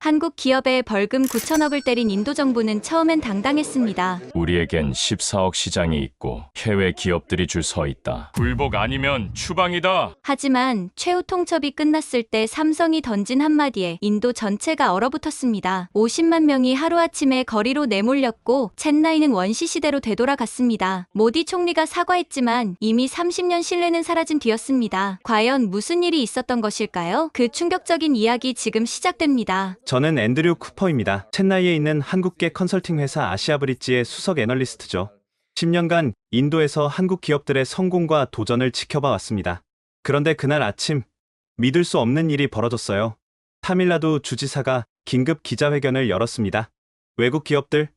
한국 기업에 벌금 9천억을 때린 인도 정부는 처음엔 당당했습니다. 우리에겐 14억 시장이 있고 해외 기업들이 줄 서 있다. 굴복 아니면 추방이다. 하지만 최후 통첩이 끝났을 때 삼성이 던진 한마디에 인도 전체가 얼어붙었습니다. 50만 명이 하루아침에 거리로 내몰렸고 첸나이는 원시 시대로 되돌아갔습니다. 모디 총리가 사과했지만 이미 30년 신뢰는 사라진 뒤였습니다. 과연 무슨 일이 있었던 것일까요? 그 충격적인 이야기 지금 시작됩니다. 저는 앤드류 쿠퍼입니다. 첸나이에 있는 한국계 컨설팅 회사 아시아브릿지의 수석 애널리스트죠. 10년간 인도에서 한국 기업들의 성공과 도전을 지켜봐 왔습니다. 그런데 그날 아침 믿을 수 없는 일이 벌어졌어요. 타밀나두 주지사가 긴급 기자회견을 열었습니다. 외국 기업들,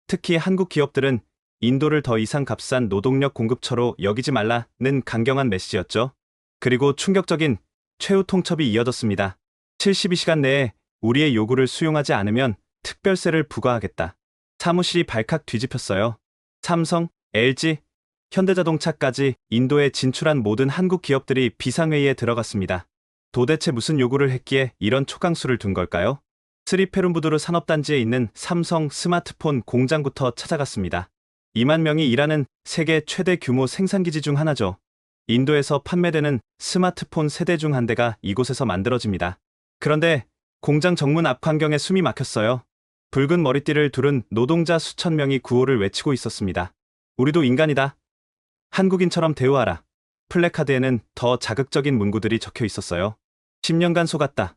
특히 한국 기업들은 인도를 더 이상 값싼 노동력 공급처로 여기지 말라는 강경한 메시지였죠. 그리고 충격적인 최후 통첩이 이어졌습니다. 72시간 내에 우리의 요구를 수용하지 않으면 특별세를 부과하겠다. 사무실이 발칵 뒤집혔어요. 삼성, LG, 현대자동차까지 인도에 진출한 모든 한국 기업들이 비상회의에 들어갔습니다. 도대체 무슨 요구를 했기에 이런 초강수를 둔 걸까요? 스리페룸부두르 산업단지에 있는 삼성 스마트폰 공장부터 찾아갔습니다. 2만 명이 일하는 세계 최대 규모 생산기지 중 하나죠. 인도에서 판매되는 스마트폰 세대 중 한 대가 이곳에서 만들어집니다. 그런데 공장 정문 앞 광경에 숨이 막혔어요. 붉은 머리띠를 두른 노동자 수천 명이 구호를 외치고 있었습니다. 우리도 인간이다. 한국인처럼 대우하라. 플래카드에는 더 자극적인 문구들이 적혀 있었어요. 10년간 속았다.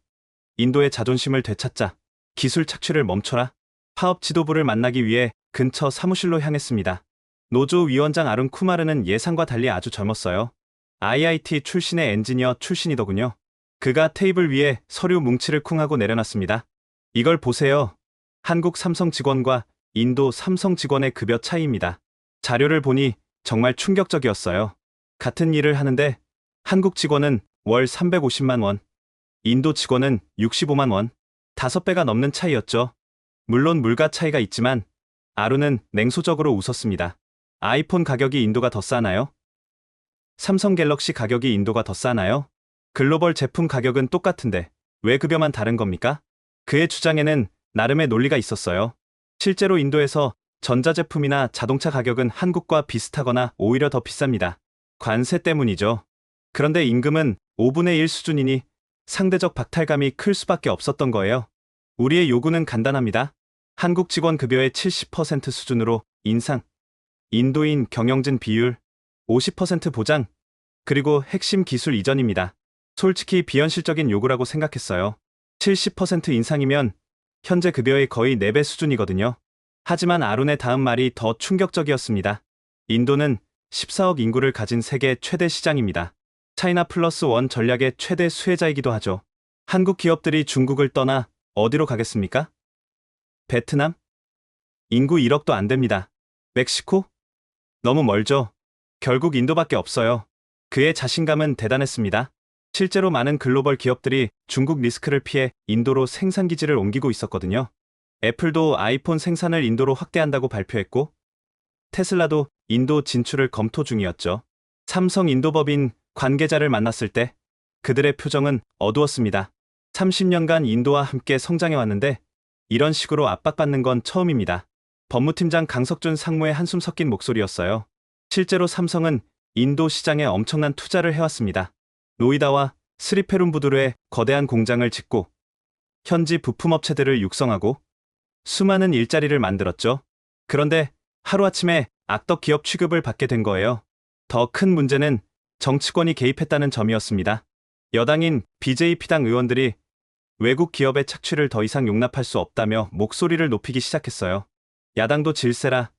인도의 자존심을 되찾자. 기술 착취를 멈춰라. 파업 지도부를 만나기 위해 근처 사무실로 향했습니다. 노조 위원장 아룬 쿠마르는 예상과 달리 아주 젊었어요. IIT 출신의 엔지니어 출신이더군요. 그가 테이블 위에 서류 뭉치를 쿵 하고 내려놨습니다. 이걸 보세요. 한국 삼성 직원과 인도 삼성 직원의 급여 차이입니다. 자료를 보니 정말 충격적이었어요. 같은 일을 하는데 한국 직원은 월 350만 원, 인도 직원은 65만 원, 5배가 넘는 차이였죠. 물론 물가 차이가 있지만 아루는 냉소적으로 웃었습니다. 아이폰 가격이 인도가 더 싸나요? 삼성 갤럭시 가격이 인도가 더 싸나요? 글로벌 제품 가격은 똑같은데 왜 급여만 다른 겁니까? 그의 주장에는 나름의 논리가 있었어요. 실제로 인도에서 전자제품이나 자동차 가격은 한국과 비슷하거나 오히려 더 비쌉니다. 관세 때문이죠. 그런데 임금은 5분의 1 수준이니 상대적 박탈감이 클 수밖에 없었던 거예요. 우리의 요구는 간단합니다. 한국 직원 급여의 70% 수준으로 인상, 인도인 경영진 비율 50% 보장, 그리고 핵심 기술 이전입니다. 솔직히 비현실적인 요구라고 생각했어요. 70% 인상이면 현재 급여의 거의 4배 수준이거든요. 하지만 아룬의 다음 말이 더 충격적이었습니다. 인도는 14억 인구를 가진 세계 최대 시장입니다. 차이나 플러스 원 전략의 최대 수혜자이기도 하죠. 한국 기업들이 중국을 떠나 어디로 가겠습니까? 베트남? 인구 1억도 안 됩니다. 멕시코? 너무 멀죠. 결국 인도밖에 없어요. 그의 자신감은 대단했습니다. 실제로 많은 글로벌 기업들이 중국 리스크를 피해 인도로 생산기지를 옮기고 있었거든요. 애플도 아이폰 생산을 인도로 확대한다고 발표했고, 테슬라도 인도 진출을 검토 중이었죠. 삼성 인도법인 관계자를 만났을 때 그들의 표정은 어두웠습니다. 30년간 인도와 함께 성장해왔는데 이런 식으로 압박받는 건 처음입니다. 법무팀장 강석준 상무의 한숨 섞인 목소리였어요. 실제로 삼성은 인도 시장에 엄청난 투자를 해왔습니다. 노이다와 스리페룸부두르에 거대한 공장을 짓고 현지 부품업체들을 육성하고 수많은 일자리를 만들었죠. 그런데 하루아침에 악덕 기업 취급을 받게 된 거예요. 더 큰 문제는 정치권이 개입했다는 점이었습니다. 여당인 BJP당 의원들이 외국 기업의 착취를 더 이상 용납할 수 없다며 목소리를 높이기 시작했어요. 야당도 질세라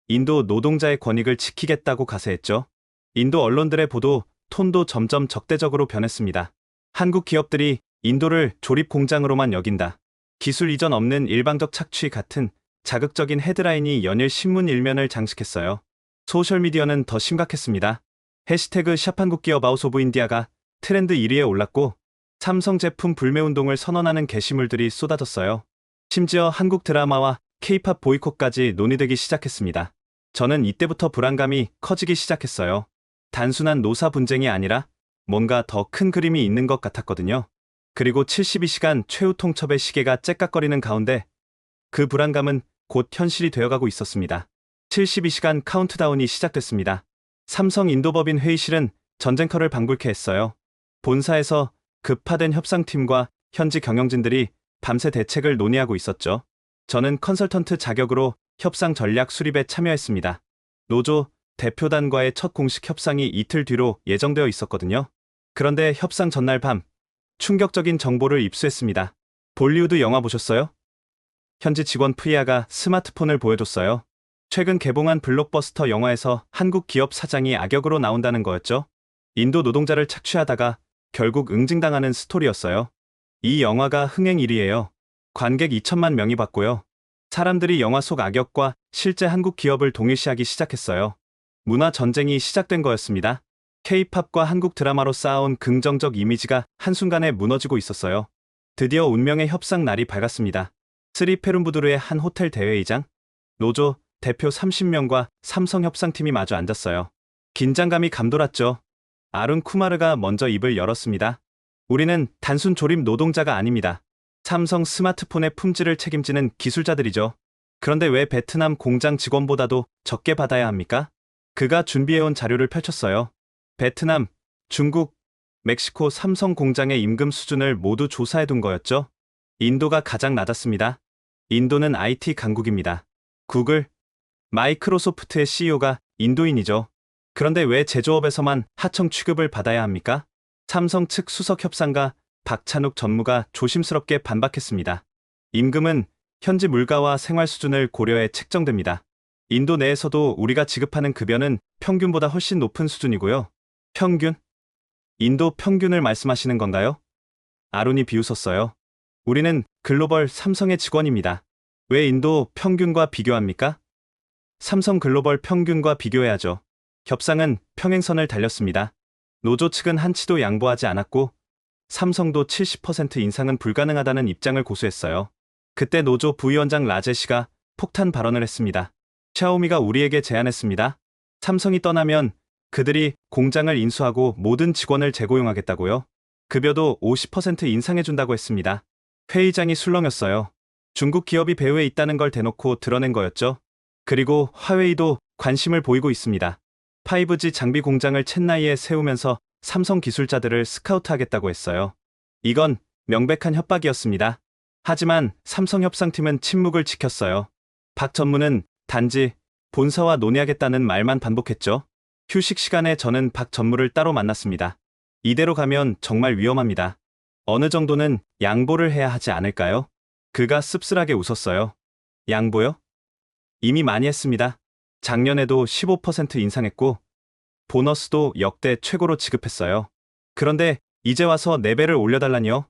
인도 노동자의 권익을 지키겠다고 가세했죠. 인도 언론들의 보도 톤도 점점 적대적으로 변했습니다. 한국 기업들이 인도를 조립 공장으로만 여긴다. 기술 이전 없는 일방적 착취 같은 자극적인 헤드라인이 연일 신문 일면을 장식했어요. 소셜미디어는 더 심각했습니다. 해시태그 샵한국기업 아웃 오브 인디아가 트렌드 1위에 올랐고 삼성 제품 불매운동을 선언하는 게시물들이 쏟아졌어요. 심지어 한국 드라마와 K-팝 보이콧까지 논의되기 시작했습니다. 저는 이때부터 불안감이 커지기 시작했어요. 단순한 노사 분쟁이 아니라 뭔가 더 큰 그림이 있는 것 같았거든요. 그리고 72시간 최후 통첩의 시계가 째깍거리는 가운데 그 불안감은 곧 현실이 되어가고 있었습니다. 72시간 카운트다운이 시작됐습니다. 삼성 인도법인 회의실은 전쟁터를 방불케 했어요. 본사에서 급파된 협상팀과 현지 경영진들이 밤새 대책을 논의하고 있었죠. 저는 컨설턴트 자격으로 협상 전략 수립에 참여했습니다. 노조 대표단과의 첫 공식 협상이 이틀 뒤로 예정되어 있었거든요. 그런데 협상 전날 밤 충격적인 정보를 입수했습니다. 볼리우드 영화 보셨어요? 현지 직원 프리아가 스마트폰을 보여줬어요. 최근 개봉한 블록버스터 영화에서 한국 기업 사장이 악역으로 나온다는 거였죠. 인도 노동자를 착취하다가 결국 응징당하는 스토리였어요. 이 영화가 흥행 1위예요. 관객 2천만 명이 봤고요. 사람들이 영화 속 악역과 실제 한국 기업을 동일시하기 시작했어요. 문화 전쟁이 시작된 거였습니다. K-팝과 한국 드라마로 쌓아온 긍정적 이미지가 한순간에 무너지고 있었어요. 드디어 운명의 협상 날이 밝았습니다. 스리페룸부두르의 한 호텔 대회의장, 노조 대표 30명과 삼성 협상팀이 마주 앉았어요. 긴장감이 감돌았죠. 아룬 쿠마르가 먼저 입을 열었습니다. 우리는 단순 조립 노동자가 아닙니다. 삼성 스마트폰의 품질을 책임지는 기술자들이죠. 그런데 왜 베트남 공장 직원보다도 적게 받아야 합니까? 그가 준비해온 자료를 펼쳤어요. 베트남, 중국, 멕시코 삼성 공장의 임금 수준을 모두 조사해둔 거였죠. 인도가 가장 낮았습니다. 인도는 IT 강국입니다. 구글, 마이크로소프트의 CEO가 인도인이죠. 그런데 왜 제조업에서만 하청 취급을 받아야 합니까? 삼성 측 수석 협상가 박찬욱 전무가 조심스럽게 반박했습니다. 임금은 현지 물가와 생활 수준을 고려해 책정됩니다. 인도 내에서도 우리가 지급하는 급여는 평균보다 훨씬 높은 수준이고요. 평균? 인도 평균을 말씀하시는 건가요? 아론이 비웃었어요. 우리는 글로벌 삼성의 직원입니다. 왜 인도 평균과 비교합니까? 삼성 글로벌 평균과 비교해야죠. 협상은 평행선을 달렸습니다. 노조 측은 한치도 양보하지 않았고 삼성도 70% 인상은 불가능하다는 입장을 고수했어요. 그때 노조 부위원장 라제시가 폭탄 발언을 했습니다. 샤오미가 우리에게 제안했습니다. 삼성이 떠나면 그들이 공장을 인수하고 모든 직원을 재고용하겠다고요. 급여도 50% 인상해준다고 했습니다. 회의장이 술렁였어요. 중국 기업이 배후에 있다는 걸 대놓고 드러낸 거였죠. 그리고 화웨이도 관심을 보이고 있습니다. 5G 장비 공장을 첸나이에 세우면서 삼성 기술자들을 스카우트하겠다고 했어요. 이건 명백한 협박이었습니다. 하지만 삼성 협상팀은 침묵을 지켰어요. 박 전무는 단지 본사와 논의하겠다는 말만 반복했죠. 휴식 시간에 저는 박 전무를 따로 만났습니다. 이대로 가면 정말 위험합니다. 어느 정도는 양보를 해야 하지 않을까요? 그가 씁쓸하게 웃었어요. 양보요? 이미 많이 했습니다. 작년에도 15% 인상했고 보너스도 역대 최고로 지급했어요. 그런데 이제 와서 4배를 올려달라니요?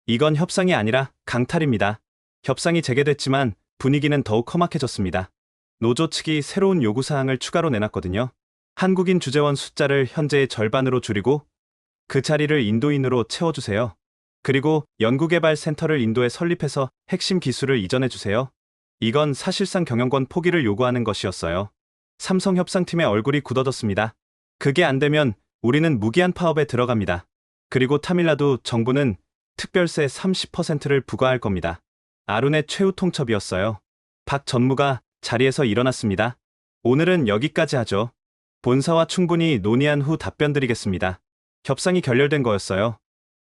이건 협상이 아니라 강탈입니다. 협상이 재개됐지만 분위기는 더욱 험악해졌습니다. 노조 측이 새로운 요구사항을 추가로 내놨거든요. 한국인 주재원 숫자를 현재의 절반으로 줄이고 그 자리를 인도인으로 채워주세요. 그리고 연구개발센터를 인도에 설립해서 핵심 기술을 이전해주세요. 이건 사실상 경영권 포기를 요구하는 것이었어요. 삼성 협상팀의 얼굴이 굳어졌습니다. 그게 안 되면 우리는 무기한 파업에 들어갑니다. 그리고 타밀나두 정부는 특별세 30%를 부과할 겁니다. 아룬의 최후 통첩이었어요. 박 전무가 자리에서 일어났습니다. 오늘은 여기까지 하죠. 본사와 충분히 논의한 후 답변드리겠습니다. 협상이 결렬된 거였어요.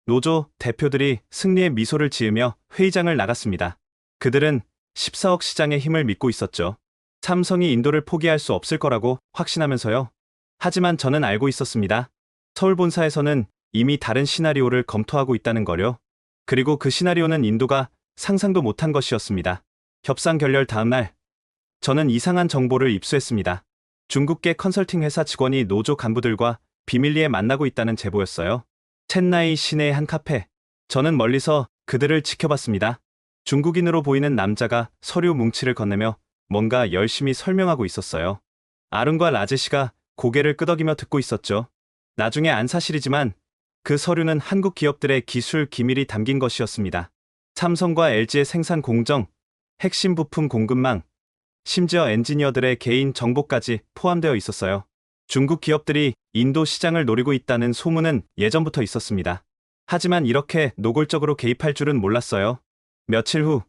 노조 대표들이 승리의 미소를 지으며 회의장을 나갔습니다. 그들은 14억 시장의 힘을 믿고 있었죠. 삼성이 인도를 포기할 수 없을 거라고 확신하면서요. 하지만 저는 알고 있었습니다. 서울 본사에서는 이미 다른 시나리오를 검토하고 있다는 거요. 그리고 그 시나리오는 인도가 상상도 못한 것이었습니다. 협상 결렬 다음 날, 저는 이상한 정보를 입수했습니다. 중국계 컨설팅 회사 직원이 노조 간부들과 비밀리에 만나고 있다는 제보였어요. 첸나이 시내의 한 카페. 저는 멀리서 그들을 지켜봤습니다. 중국인으로 보이는 남자가 서류 뭉치를 건네며 뭔가 열심히 설명하고 있었어요. 아룬과 라제시가 고개를 끄덕이며 듣고 있었죠. 나중에 안 사실이지만 그 서류는 한국 기업들의 기술 기밀이 담긴 것이었습니다. 삼성과 LG의 생산 공정, 핵심 부품 공급망, 심지어 엔지니어들의 개인 정보까지 포함되어 있었어요. 중국 기업들이 인도 시장을 노리고 있다는 소문은 예전부터 있었습니다. 하지만 이렇게 노골적으로 개입할 줄은 몰랐어요. 며칠 후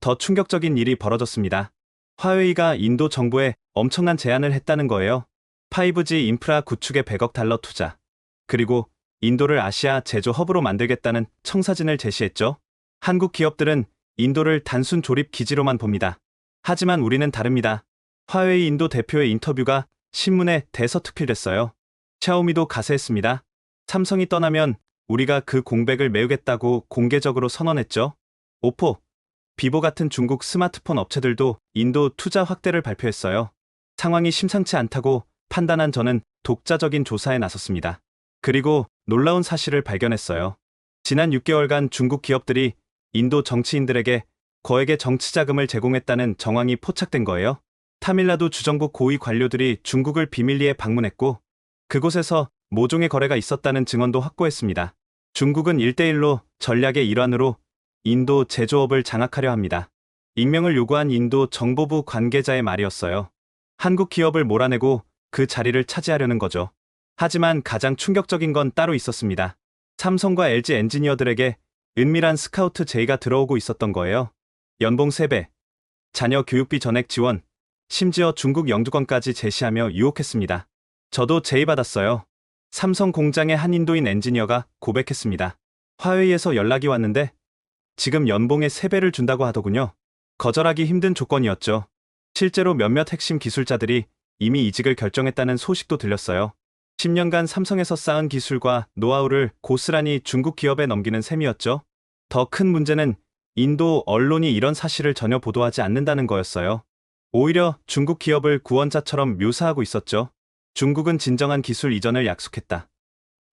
더 충격적인 일이 벌어졌습니다. 화웨이가 인도 정부에 엄청난 제안을 했다는 거예요. 5G 인프라 구축에 100억 달러 투자. 그리고 인도를 아시아 제조 허브로 만들겠다는 청사진을 제시했죠. 한국 기업들은 인도를 단순 조립 기지로만 봅니다. 하지만 우리는 다릅니다. 화웨이 인도 대표의 인터뷰가 신문에 대서특필됐어요. 샤오미도 가세했습니다. 삼성이 떠나면 우리가 그 공백을 메우겠다고 공개적으로 선언했죠. 오포, 비보 같은 중국 스마트폰 업체들도 인도 투자 확대를 발표했어요. 상황이 심상치 않다고 판단한 저는 독자적인 조사에 나섰습니다. 그리고 놀라운 사실을 발견했어요. 지난 6개월간 중국 기업들이 인도 정치인들에게 거액의 정치 자금을 제공했다는 정황이 포착된 거예요. 타밀나두 주정부 고위 관료들이 중국을 비밀리에 방문했고 그곳에서 모종의 거래가 있었다는 증언도 확보했습니다. 중국은 1대1로 전략의 일환으로 인도 제조업을 장악하려 합니다. 익명을 요구한 인도 정보부 관계자의 말이었어요. 한국 기업을 몰아내고 그 자리를 차지하려는 거죠. 하지만 가장 충격적인 건 따로 있었습니다. 삼성과 LG 엔지니어들에게 은밀한 스카우트 제의가 들어오고 있었던 거예요. 연봉 3배, 자녀 교육비 전액 지원, 심지어 중국 영주권까지 제시하며 유혹했습니다. 저도 제의받았어요. 삼성 공장의 한 인도인 엔지니어가 고백했습니다. 화웨이에서 연락이 왔는데 지금 연봉의 3배를 준다고 하더군요. 거절하기 힘든 조건이었죠. 실제로 몇몇 핵심 기술자들이 이미 이직을 결정했다는 소식도 들렸어요. 10년간 삼성에서 쌓은 기술과 노하우를 고스란히 중국 기업에 넘기는 셈이었죠. 더 큰 문제는 인도 언론이 이런 사실을 전혀 보도하지 않는다는 거였어요. 오히려 중국 기업을 구원자처럼 묘사하고 있었죠. 중국은 진정한 기술 이전을 약속했다.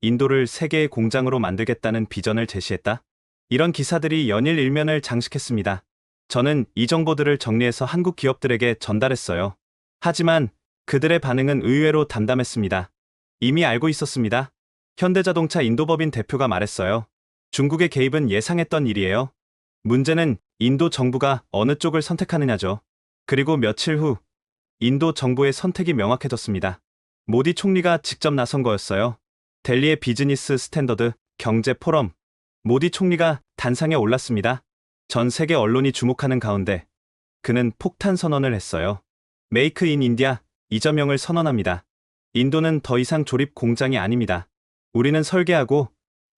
인도를 세계의 공장으로 만들겠다는 비전을 제시했다. 이런 기사들이 연일 일면을 장식했습니다. 저는 이 정보들을 정리해서 한국 기업들에게 전달했어요. 하지만 그들의 반응은 의외로 담담했습니다. 이미 알고 있었습니다. 현대자동차 인도법인 대표가 말했어요. 중국의 개입은 예상했던 일이에요. 문제는 인도 정부가 어느 쪽을 선택하느냐죠. 그리고 며칠 후 인도 정부의 선택이 명확해졌습니다. 모디 총리가 직접 나선 거였어요. 델리의 비즈니스 스탠더드 경제 포럼. 모디 총리가 단상에 올랐습니다. 전 세계 언론이 주목하는 가운데 그는 폭탄 선언을 했어요. 메이크 인 인디아 이점형을 선언합니다. 인도는 더 이상 조립 공장이 아닙니다. 우리는 설계하고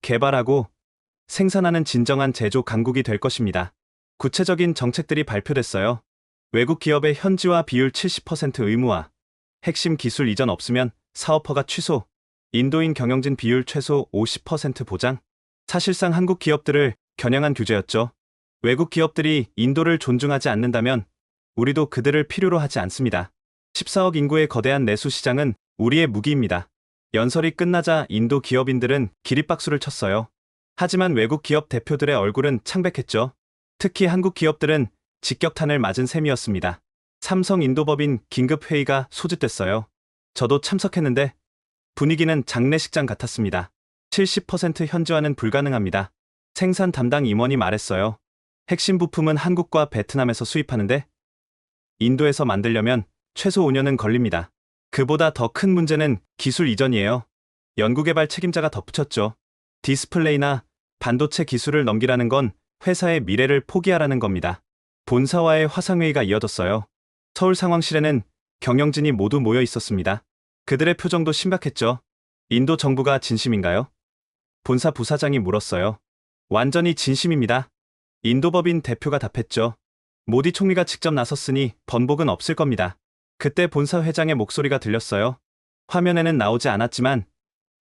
개발하고 생산하는 진정한 제조 강국이 될 것입니다. 구체적인 정책들이 발표됐어요. 외국 기업의 현지화 비율 70% 의무화, 핵심 기술 이전 없으면 사업 허가 취소, 인도인 경영진 비율 최소 50% 보장. 사실상 한국 기업들을 겨냥한 규제였죠. 외국 기업들이 인도를 존중하지 않는다면 우리도 그들을 필요로 하지 않습니다. 14억 인구의 거대한 내수 시장은 우리의 무기입니다. 연설이 끝나자 인도 기업인들은 기립박수를 쳤어요. 하지만 외국 기업 대표들의 얼굴은 창백했죠. 특히 한국 기업들은 직격탄을 맞은 셈이었습니다. 삼성 인도법인 긴급회의가 소집됐어요. 저도 참석했는데 분위기는 장례식장 같았습니다. 70% 현지화는 불가능합니다. 생산 담당 임원이 말했어요. 핵심 부품은 한국과 베트남에서 수입하는데 인도에서 만들려면 최소 5년은 걸립니다. 그보다 더 큰 문제는 기술 이전이에요. 연구개발 책임자가 덧붙였죠. 디스플레이나 반도체 기술을 넘기라는 건 회사의 미래를 포기하라는 겁니다. 본사와의 화상회의가 이어졌어요. 서울 상황실에는 경영진이 모두 모여 있었습니다. 그들의 표정도 심각했죠. 인도 정부가 진심인가요? 본사 부사장이 물었어요. 완전히 진심입니다. 인도법인 대표가 답했죠. 모디 총리가 직접 나섰으니 번복은 없을 겁니다. 그때 본사 회장의 목소리가 들렸어요. 화면에는 나오지 않았지만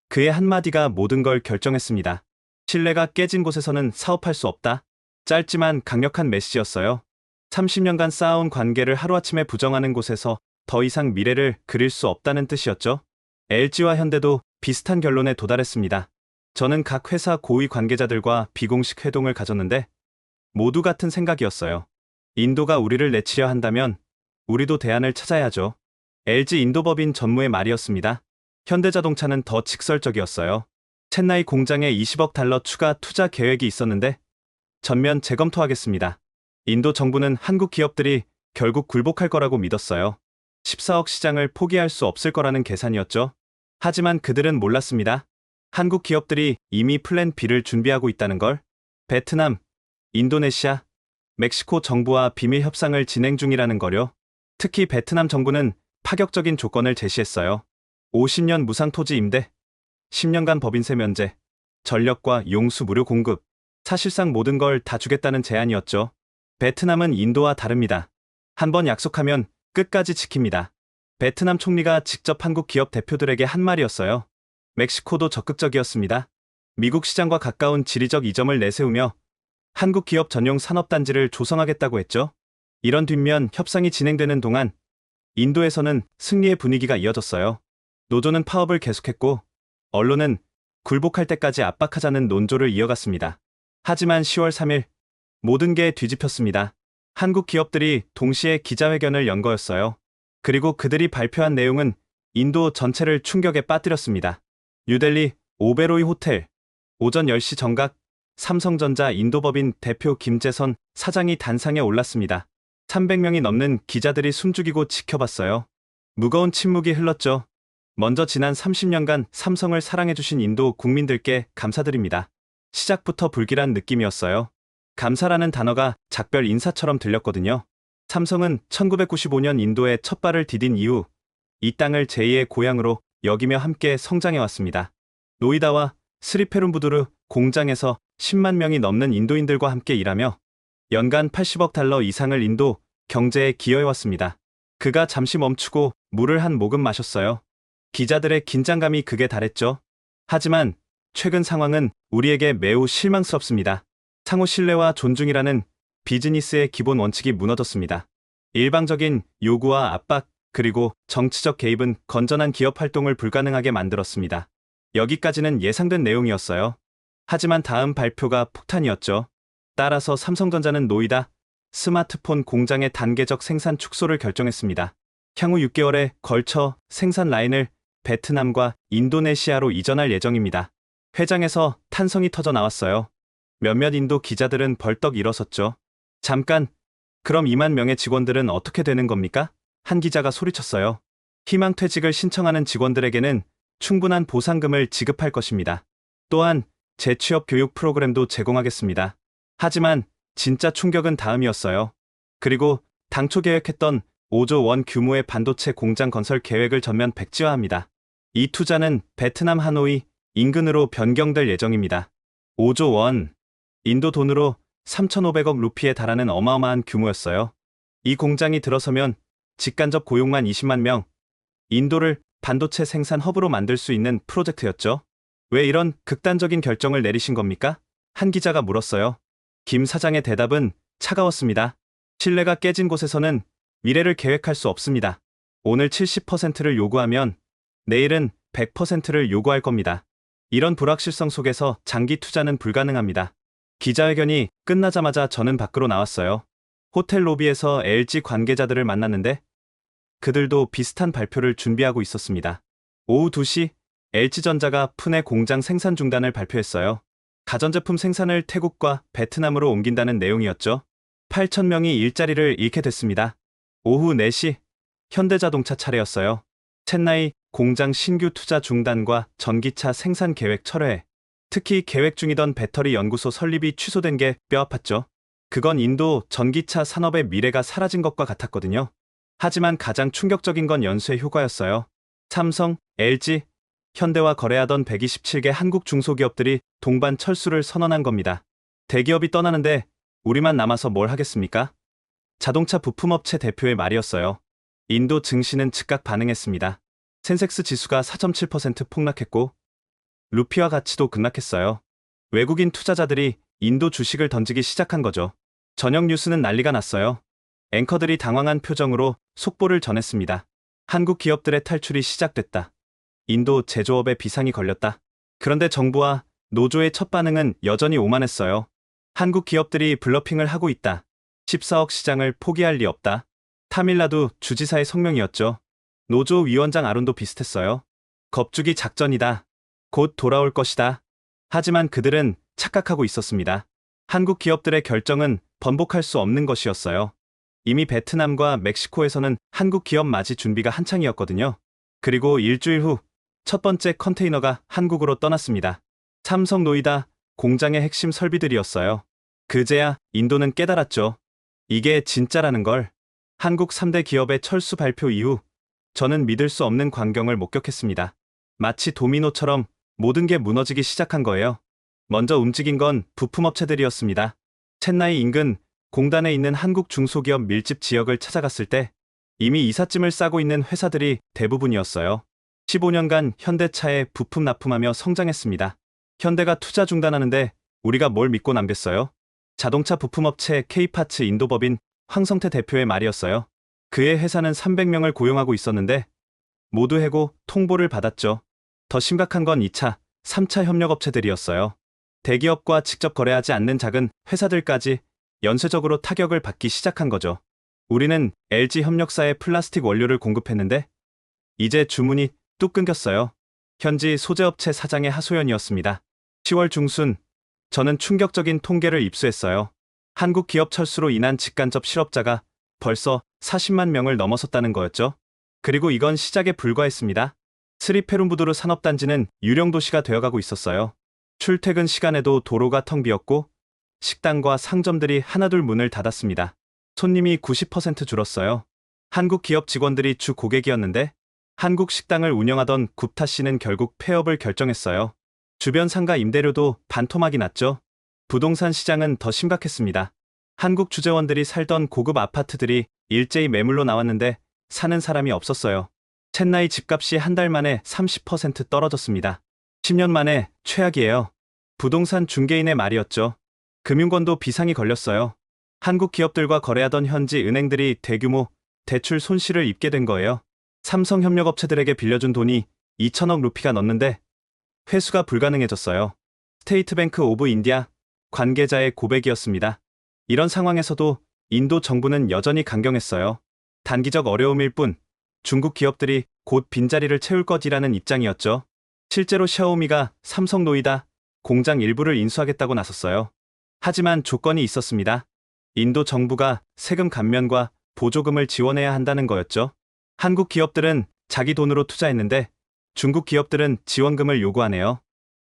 그의 한마디가 모든 걸 결정했습니다. 신뢰가 깨진 곳에서는 사업할 수 없다. 짧지만 강력한 메시지였어요. 30년간 쌓아온 관계를 하루아침에 부정하는 곳에서 더 이상 미래를 그릴 수 없다는 뜻이었죠. LG와 현대도 비슷한 결론에 도달했습니다. 저는 각 회사 고위 관계자들과 비공식 회동을 가졌는데 모두 같은 생각이었어요. 인도가 우리를 내치려 한다면 우리도 대안을 찾아야죠. LG 인도법인 전무의 말이었습니다. 현대자동차는 더 직설적이었어요. 첸나이 공장에 20억 달러 추가 투자 계획이 있었는데 전면 재검토하겠습니다. 인도 정부는 한국 기업들이 결국 굴복할 거라고 믿었어요. 14억 시장을 포기할 수 없을 거라는 계산이었죠. 하지만 그들은 몰랐습니다. 한국 기업들이 이미 플랜 B를 준비하고 있다는 걸. 베트남, 인도네시아, 멕시코 정부와 비밀 협상을 진행 중이라는 거요. 특히 베트남 정부는 파격적인 조건을 제시했어요. 50년 무상 토지 임대, 10년간 법인세 면제, 전력과 용수 무료 공급, 사실상 모든 걸 다 주겠다는 제안이었죠. 베트남은 인도와 다릅니다. 한번 약속하면 끝까지 지킵니다. 베트남 총리가 직접 한국 기업 대표들에게 한 말이었어요. 멕시코도 적극적이었습니다. 미국 시장과 가까운 지리적 이점을 내세우며 한국 기업 전용 산업단지를 조성하겠다고 했죠. 이런 뒷면 협상이 진행되는 동안 인도에서는 승리의 분위기가 이어졌어요. 노조는 파업을 계속했고 언론은 굴복할 때까지 압박하자는 논조를 이어갔습니다. 하지만 10월 3일 모든 게 뒤집혔습니다. 한국 기업들이 동시에 기자회견을 연 거였어요. 그리고 그들이 발표한 내용은 인도 전체를 충격에 빠뜨렸습니다. 뉴델리 오베로이 호텔 오전 10시 정각 삼성전자 인도법인 대표 김재선 사장이 단상에 올랐습니다. 300명이 넘는 기자들이 숨죽이고 지켜봤어요. 무거운 침묵이 흘렀죠. 먼저 지난 30년간 삼성을 사랑해주신 인도 국민들께 감사드립니다. 시작부터 불길한 느낌이었어요. 감사라는 단어가 작별 인사처럼 들렸거든요. 삼성은 1995년 인도에 첫 발을 디딘 이후 이 땅을 제2의 고향으로 여기며 함께 성장해왔습니다. 노이다와 스리페룸부두르 공장에서 10만 명이 넘는 인도인들과 함께 일하며 연간 80억 달러 이상을 인도 경제에 기여해왔습니다. 그가 잠시 멈추고 물을 한 모금 마셨어요. 기자들의 긴장감이 극에 달했죠. 하지만 최근 상황은 우리에게 매우 실망스럽습니다. 상호 신뢰와 존중이라는 비즈니스의 기본 원칙이 무너졌습니다. 일방적인 요구와 압박, 그리고 정치적 개입은 건전한 기업 활동을 불가능하게 만들었습니다. 여기까지는 예상된 내용이었어요. 하지만 다음 발표가 폭탄이었죠. 따라서 삼성전자는 노이다 스마트폰 공장의 단계적 생산 축소를 결정했습니다. 향후 6개월에 걸쳐 생산 라인을 베트남과 인도네시아로 이전할 예정입니다. 회장에서 탄성이 터져 나왔어요. 몇몇 인도 기자들은 벌떡 일어섰죠. 잠깐, 그럼 2만 명의 직원들은 어떻게 되는 겁니까? 한 기자가 소리쳤어요. 희망퇴직을 신청하는 직원들에게는 충분한 보상금을 지급할 것입니다. 또한 재취업 교육 프로그램도 제공하겠습니다. 하지만 진짜 충격은 다음이었어요. 그리고 당초 계획했던 5조 원 규모의 반도체 공장 건설 계획을 전면 백지화합니다. 이 투자는 베트남 하노이 인근으로 변경될 예정입니다. 5조 원, 인도 돈으로 3,500억 루피에 달하는 어마어마한 규모였어요. 이 공장이 들어서면 직간접 고용만 20만 명, 인도를 반도체 생산 허브로 만들 수 있는 프로젝트였죠. 왜 이런 극단적인 결정을 내리신 겁니까? 한 기자가 물었어요. 김 사장의 대답은 차가웠습니다. 신뢰가 깨진 곳에서는 미래를 계획할 수 없습니다. 오늘 70%를 요구하면 내일은 100%를 요구할 겁니다. 이런 불확실성 속에서 장기 투자는 불가능합니다. 기자회견이 끝나자마자 저는 밖으로 나왔어요. 호텔 로비에서 LG 관계자들을 만났는데 그들도 비슷한 발표를 준비하고 있었습니다. 오후 2시 LG전자가 푸네 공장 생산 중단을 발표했어요. 가전제품 생산을 태국과 베트남으로 옮긴다는 내용이었죠. 8,000명이 일자리를 잃게 됐습니다. 오후 4시 현대자동차 차례였어요. 첸나이 공장 신규 투자 중단과 전기차 생산 계획 철회, 특히 계획 중이던 배터리 연구소 설립이 취소된 게 뼈아팠죠. 그건 인도 전기차 산업의 미래가 사라진 것과 같았거든요. 하지만 가장 충격적인 건 연쇄 효과였어요. 삼성, LG, 현대와 거래하던 127개 한국 중소기업들이 동반 철수를 선언한 겁니다. 대기업이 떠나는데 우리만 남아서 뭘 하겠습니까? 자동차 부품업체 대표의 말이었어요. 인도 증시는 즉각 반응했습니다. 센섹스 지수가 4.7% 폭락했고 루피화 가치도 급락했어요. 외국인 투자자들이 인도 주식을 던지기 시작한 거죠. 저녁 뉴스는 난리가 났어요. 앵커들이 당황한 표정으로 속보를 전했습니다. 한국 기업들의 탈출이 시작됐다. 인도 제조업에 비상이 걸렸다. 그런데 정부와 노조의 첫 반응은 여전히 오만했어요. 한국 기업들이 블러핑을 하고 있다. 14억 시장을 포기할 리 없다. 타밀나두 주지사의 성명이었죠. 노조 위원장 아론도 비슷했어요. 겁주기 작전이다. 곧 돌아올 것이다. 하지만 그들은 착각하고 있었습니다. 한국 기업들의 결정은 번복할 수 없는 것이었어요. 이미 베트남과 멕시코에서는 한국 기업 맞이 준비가 한창이었거든요. 그리고 일주일 후 첫 번째 컨테이너가 한국으로 떠났습니다. 삼성 노이다 공장의 핵심 설비들이었어요. 그제야 인도는 깨달았죠. 이게 진짜라는 걸. 한국 3대 기업의 철수 발표 이후 저는 믿을 수 없는 광경을 목격했습니다. 마치 도미노처럼 모든 게 무너지기 시작한 거예요. 먼저 움직인 건 부품업체들이었습니다. 첸나이 인근 공단에 있는 한국 중소기업 밀집 지역을 찾아갔을 때 이미 이삿짐을 싸고 있는 회사들이 대부분이었어요. 15년간 현대차에 부품 납품하며 성장했습니다. 현대가 투자 중단하는데 우리가 뭘 믿고 남겼어요? 자동차 부품업체 K파츠 인도법인 황성태 대표의 말이었어요. 그의 회사는 300명을 고용하고 있었는데 모두 해고 통보를 받았죠. 더 심각한 건 2차, 3차 협력업체들이었어요. 대기업과 직접 거래하지 않는 작은 회사들까지 연쇄적으로 타격을 받기 시작한 거죠. 우리는 LG 협력사에 플라스틱 원료를 공급했는데 이제 주문이 뚝 끊겼어요. 현지 소재업체 사장의 하소연이었습니다. 10월 중순 저는 충격적인 통계를 입수했어요. 한국 기업 철수로 인한 직간접 실업자가 벌써 40만 명을 넘어섰다는 거였죠. 그리고 이건 시작에 불과했습니다. 스리페룸부두르 산업단지는 유령 도시가 되어가고 있었어요. 출퇴근 시간에도 도로가 텅 비었고 식당과 상점들이 하나둘 문을 닫았습니다. 손님이 90% 줄었어요. 한국 기업 직원들이 주 고객이었는데 한국 식당을 운영하던 굽타 씨는 결국 폐업을 결정했어요. 주변 상가 임대료도 반토막이 났죠. 부동산 시장은 더 심각했습니다. 한국 주재원들이 살던 고급 아파트들이 일제히 매물로 나왔는데 사는 사람이 없었어요. 첸나이 집값이 한 달 만에 30% 떨어졌습니다. 10년 만에 최악이에요. 부동산 중개인의 말이었죠. 금융권도 비상이 걸렸어요. 한국 기업들과 거래하던 현지 은행들이 대규모 대출 손실을 입게 된 거예요. 삼성 협력업체들에게 빌려준 돈이 2천억 루피가 넘는데 회수가 불가능해졌어요. 스테이트뱅크 오브 인디아 관계자의 고백이었습니다. 이런 상황에서도 인도 정부는 여전히 강경했어요. 단기적 어려움일 뿐 중국 기업들이 곧 빈자리를 채울 것이라는 입장이었죠. 실제로 샤오미가 삼성 노이다 공장 일부를 인수하겠다고 나섰어요. 하지만 조건이 있었습니다. 인도 정부가 세금 감면과 보조금을 지원해야 한다는 거였죠. 한국 기업들은 자기 돈으로 투자했는데 중국 기업들은 지원금을 요구하네요.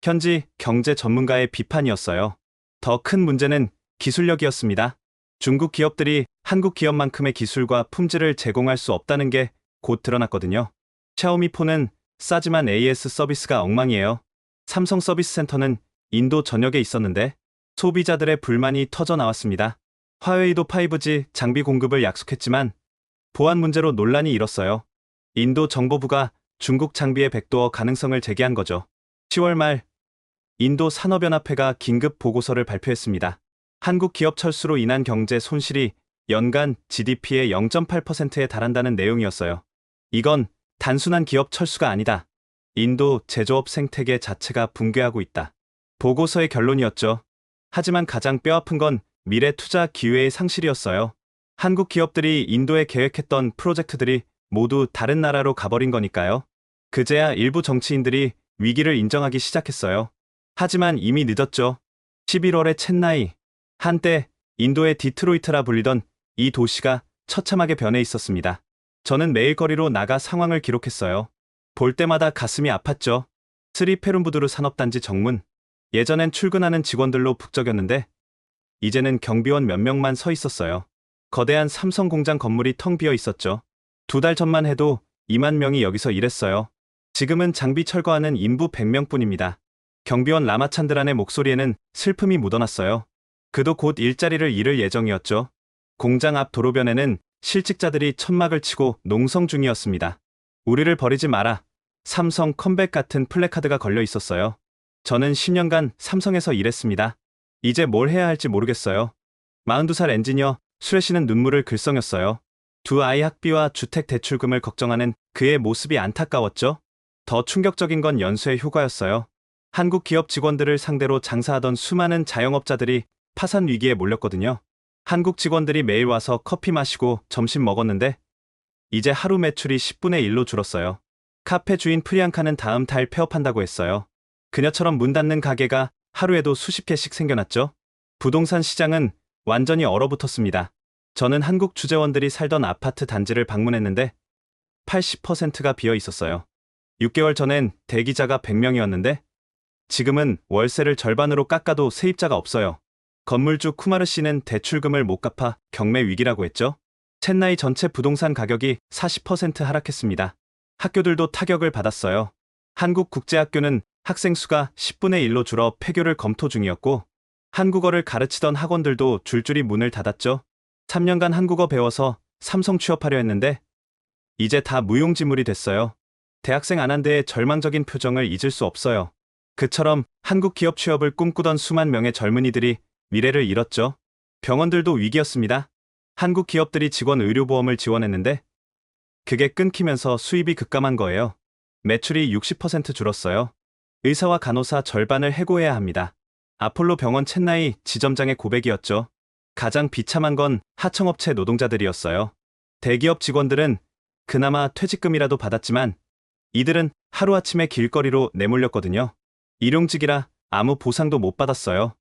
현지 경제 전문가의 비판이었어요. 더 큰 문제는 기술력이었습니다. 중국 기업들이 한국 기업만큼의 기술과 품질을 제공할 수 없다는 게 곧 드러났거든요. 샤오미 폰은 싸지만 AS 서비스가 엉망이에요. 삼성 서비스 센터는 인도 전역에 있었는데 소비자들의 불만이 터져 나왔습니다. 화웨이도 5G 장비 공급을 약속했지만 보안 문제로 논란이 일었어요. 인도 정보부가 중국 장비의 백도어 가능성을 제기한 거죠. 10월 말 인도 산업연합회가 긴급 보고서를 발표했습니다. 한국 기업 철수로 인한 경제 손실이 연간 GDP의 0.8%에 달한다는 내용이었어요. 이건 단순한 기업 철수가 아니다. 인도 제조업 생태계 자체가 붕괴하고 있다. 보고서의 결론이었죠. 하지만 가장 뼈아픈 건 미래 투자 기회의 상실이었어요. 한국 기업들이 인도에 계획했던 프로젝트들이 모두 다른 나라로 가버린 거니까요. 그제야 일부 정치인들이 위기를 인정하기 시작했어요. 하지만 이미 늦었죠. 11월에 첸나이, 한때 인도의 디트로이트라 불리던 이 도시가 처참하게 변해 있었습니다. 저는 매일 거리로 나가 상황을 기록했어요. 볼 때마다 가슴이 아팠죠. 스리페룸부두르 산업단지 정문. 예전엔 출근하는 직원들로 북적였는데 이제는 경비원 몇 명만 서 있었어요. 거대한 삼성 공장 건물이 텅 비어 있었죠. 2달 전만 해도 2만 명이 여기서 일했어요. 지금은 장비 철거하는 인부 100명뿐입니다. 경비원 라마찬드란의 목소리에는 슬픔이 묻어났어요. 그도 곧 일자리를 잃을 예정이었죠. 공장 앞 도로변에는 실직자들이 천막을 치고 농성 중이었습니다. 우리를 버리지 마라. 삼성 컴백 같은 플래카드가 걸려 있었어요. 저는 10년간 삼성에서 일했습니다. 이제 뭘 해야 할지 모르겠어요. 42살 엔지니어 수레 씨는 눈물을 글썽였어요. 두 아이 학비와 주택 대출금을 걱정하는 그의 모습이 안타까웠죠. 더 충격적인 건 연수의 효과였어요. 한국 기업 직원들을 상대로 장사하던 수많은 자영업자들이 파산 위기에 몰렸거든요. 한국 직원들이 매일 와서 커피 마시고 점심 먹었는데 이제 하루 매출이 10분의 1로 줄었어요. 카페 주인 프리앙카는 다음 달 폐업한다고 했어요. 그녀처럼 문 닫는 가게가 하루에도 수십 개씩 생겨났죠. 부동산 시장은 완전히 얼어붙었습니다. 저는 한국 주재원들이 살던 아파트 단지를 방문했는데 80%가 비어 있었어요. 6개월 전엔 대기자가 100명이었는데 지금은 월세를 절반으로 깎아도 세입자가 없어요. 건물주 쿠마르 씨는 대출금을 못 갚아 경매 위기라고 했죠. 첸나이 전체 부동산 가격이 40% 하락했습니다. 학교들도 타격을 받았어요. 한국국제학교는 학생 수가 10분의 1로 줄어 폐교를 검토 중이었고 한국어를 가르치던 학원들도 줄줄이 문을 닫았죠. 3년간 한국어 배워서 삼성 취업하려 했는데 이제 다 무용지물이 됐어요. 대학생 안 한 데의 절망적인 표정을 잊을 수 없어요. 그처럼 한국 기업 취업을 꿈꾸던 수만 명의 젊은이들이 미래를 잃었죠. 병원들도 위기였습니다. 한국 기업들이 직원 의료보험을 지원했는데 그게 끊기면서 수입이 급감한 거예요. 매출이 60% 줄었어요. 의사와 간호사 절반을 해고해야 합니다. 아폴로 병원 첸나이 지점장의 고백이었죠. 가장 비참한 건 하청업체 노동자들이었어요. 대기업 직원들은 그나마 퇴직금이라도 받았지만 이들은 하루아침에 길거리로 내몰렸거든요. 일용직이라 아무 보상도 못 받았어요.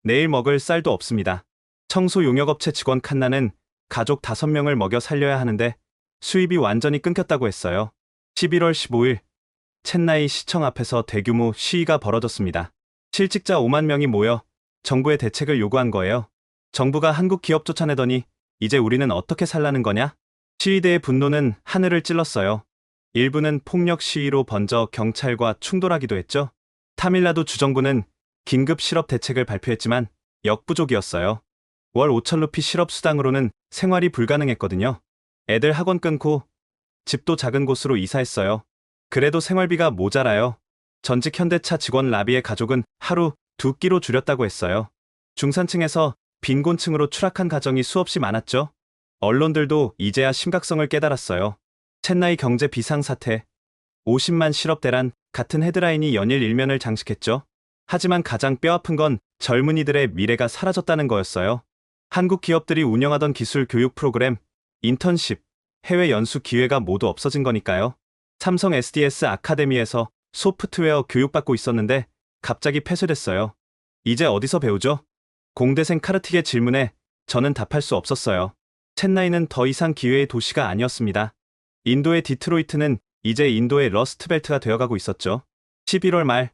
내일 먹을 쌀도 없습니다. 청소 용역업체 직원 칸나는 가족 5명을 먹여 살려야 하는데 수입이 완전히 끊겼다고 했어요. 11월 15일 첸나이 시청 앞에서 대규모 시위가 벌어졌습니다. 실직자 5만 명이 모여 정부의 대책을 요구한 거예요. 정부가 한국 기업 쫓아내더니 이제 우리는 어떻게 살라는 거냐? 시위대의 분노는 하늘을 찔렀어요. 일부는 폭력 시위로 번져 경찰과 충돌하기도 했죠. 타밀나두 주정부는 긴급 실업 대책을 발표했지만 역부족이었어요. 월 5천 루피 실업 수당으로는 생활이 불가능했거든요. 애들 학원 끊고 집도 작은 곳으로 이사했어요. 그래도 생활비가 모자라요. 전직 현대차 직원 라비의 가족은 하루 2끼로 줄였다고 했어요. 중산층에서 빈곤층으로 추락한 가정이 수없이 많았죠. 언론들도 이제야 심각성을 깨달았어요. 첸나이 경제 비상사태, 50만 실업대란 같은 헤드라인이 연일 일면을 장식했죠. 하지만 가장 뼈아픈 건 젊은이들의 미래가 사라졌다는 거였어요. 한국 기업들이 운영하던 기술 교육 프로그램, 인턴십, 해외 연수 기회가 모두 없어진 거니까요. 삼성 SDS 아카데미에서 소프트웨어 교육받고 있었는데 갑자기 폐쇄됐어요. 이제 어디서 배우죠? 공대생 카르틱의 질문에 저는 답할 수 없었어요. 첸나이는 더 이상 기회의 도시가 아니었습니다. 인도의 디트로이트는 이제 인도의 러스트벨트가 되어가고 있었죠. 11월 말